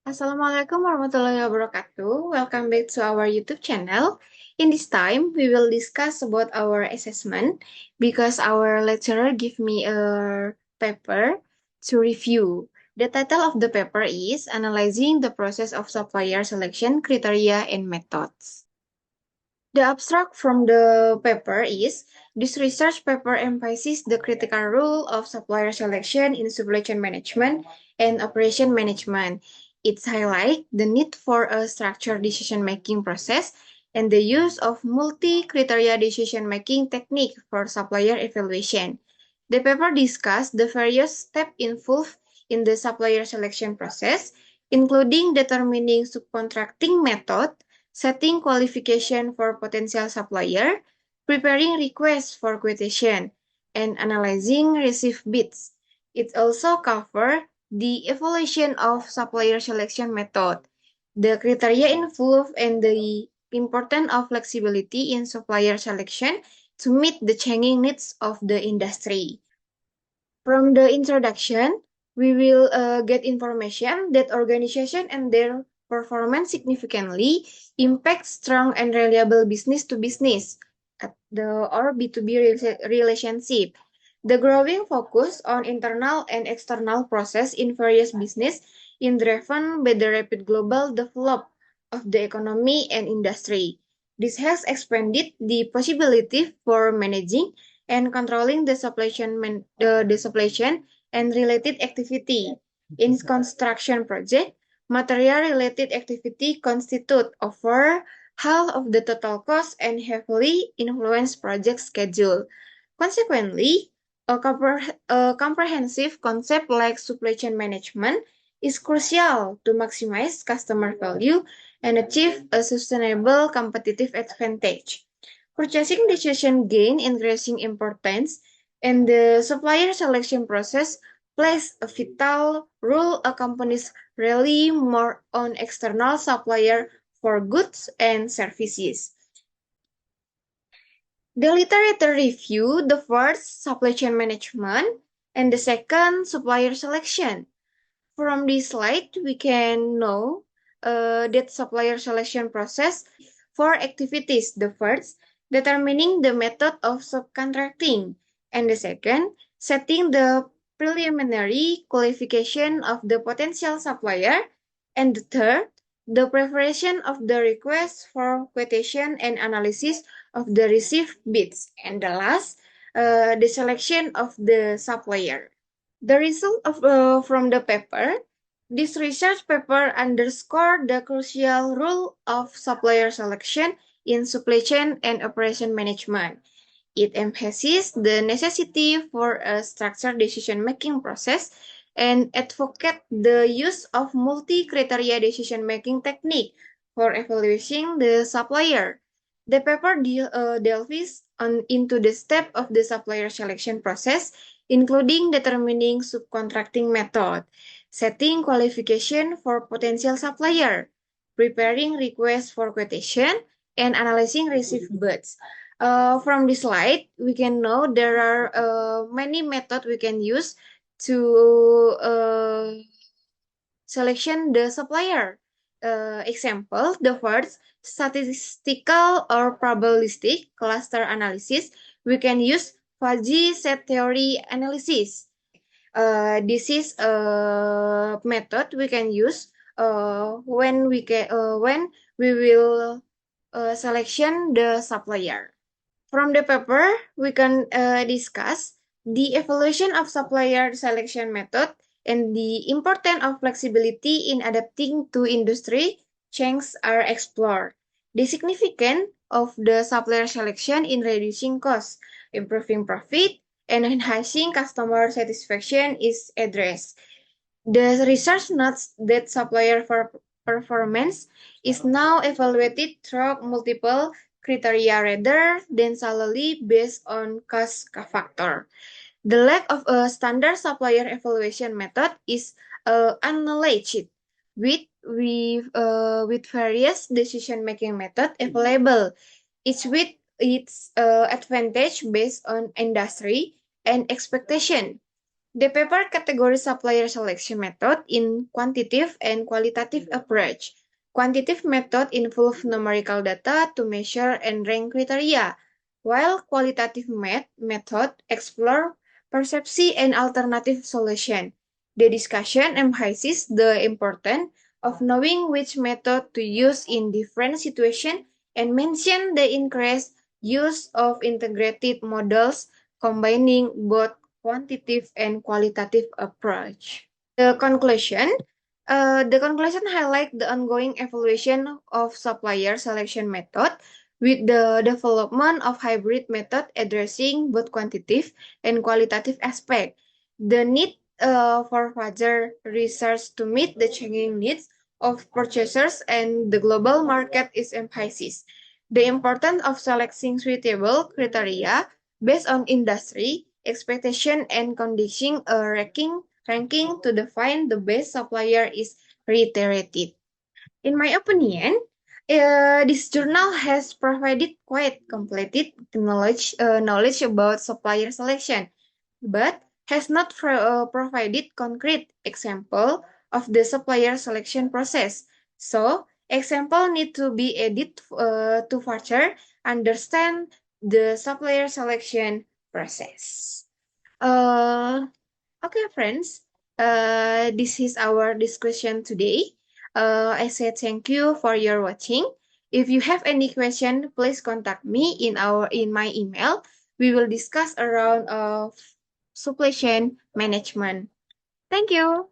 Assalamualaikum warahmatullahi wabarakatuh. Welcome back to our YouTube channel. In this time, we will discuss about our assessment because our lecturer give me a paper to review. The title of the paper is Analyzing the Process of Supplier Selection Criteria and Methods. The abstract from the paper is, this research paper emphasizes the critical role of supplier selection in supply chain management and operation management. It highlights the need for a structured decision-making process and the use of multi-criteria decision-making technique for supplier evaluation. The paper discussed the various steps involved in the supplier selection process, including determining subcontracting method, setting qualification for potential supplier, preparing requests for quotation, and analyzing received bids. It also covers the evaluation of supplier selection method, the criteria involved, and the importance of flexibility in supplier selection to meet the changing needs of the industry. From the introduction, we will get information that organization and their performance significantly impact strong and reliable business to business at the or B2B relationship. The growing focus on internal and external process in various business is driven by the rapid global development of the economy and industry. This has expanded the possibility for managing and controlling the supply chain and related activity. In construction project, material-related activity constitute over half of the total cost and heavily influence project schedule. Consequently, a comprehensive concept like supply chain management is crucial to maximize customer value and achieve a sustainable competitive advantage. Purchasing decision gain increasing importance, and the supplier selection process plays a vital role. A companies rely more on external supplier for goods and services. The literature review, the first, supply chain management, and the second, supplier selection. From this slide, we can know that supplier selection process four activities. The first, determining the method of subcontracting, and the second, setting the preliminary qualification of the potential supplier, and the third, the preparation of the request for quotation and analysis of the received bids, and the last, the selection of the supplier. The result from the paper, this research paper underscored the crucial role of supplier selection in supply chain and operation management. It emphasizes the necessity for a structured decision-making process and advocate the use of multi-criteria decision-making technique for evaluating the supplier. The paper delves into the step of the supplier selection process, including determining subcontracting method, setting qualification for potential supplier, preparing requests for quotation, and analyzing received bids. From this slide, we can know there are many methods we can use to selection the supplier. Example, the first, statistical or probabilistic cluster analysis. We can use fuzzy set theory analysis. This is a method we can use when we will selection the supplier. From the paper, we can discuss the evolution of supplier selection method and the importance of flexibility in adapting to industry changes are explored. The significance of the supplier selection in reducing costs, improving profit, and enhancing customer satisfaction is addressed. The research notes that supplier for performance is now evaluated through multiple criteria rather than solely based on cost factor. The lack of a standard supplier evaluation method is acknowledged with various decision-making methods available, each with its advantage based on industry and expectation. The paper categories supplier selection method in quantitative and qualitative approach. Quantitative method involve numerical data to measure and rank criteria, while qualitative method explore perception and alternative solution. The discussion emphasizes the importance of knowing which method to use in different situations and mention the increased use of integrated models combining both quantitative and qualitative approach. The conclusion highlight the ongoing evaluation of supplier selection method with the development of hybrid method addressing both quantitative and qualitative aspect. The need for further research to meet the changing needs of purchasers and the global market is emphasized. The importance of selecting suitable criteria based on industry expectation and condition ranking to define the best supplier is reiterated. In my opinion, this journal has provided quite completed knowledge about supplier selection, but has not provided concrete example of the supplier selection process. So, example need to be added to further understand the supplier selection process. Uh, okay, friends. This is our discussion today. I say thank you for your watching. If you have any question, please contact me in my email. We will discuss around supply chain management. Thank you.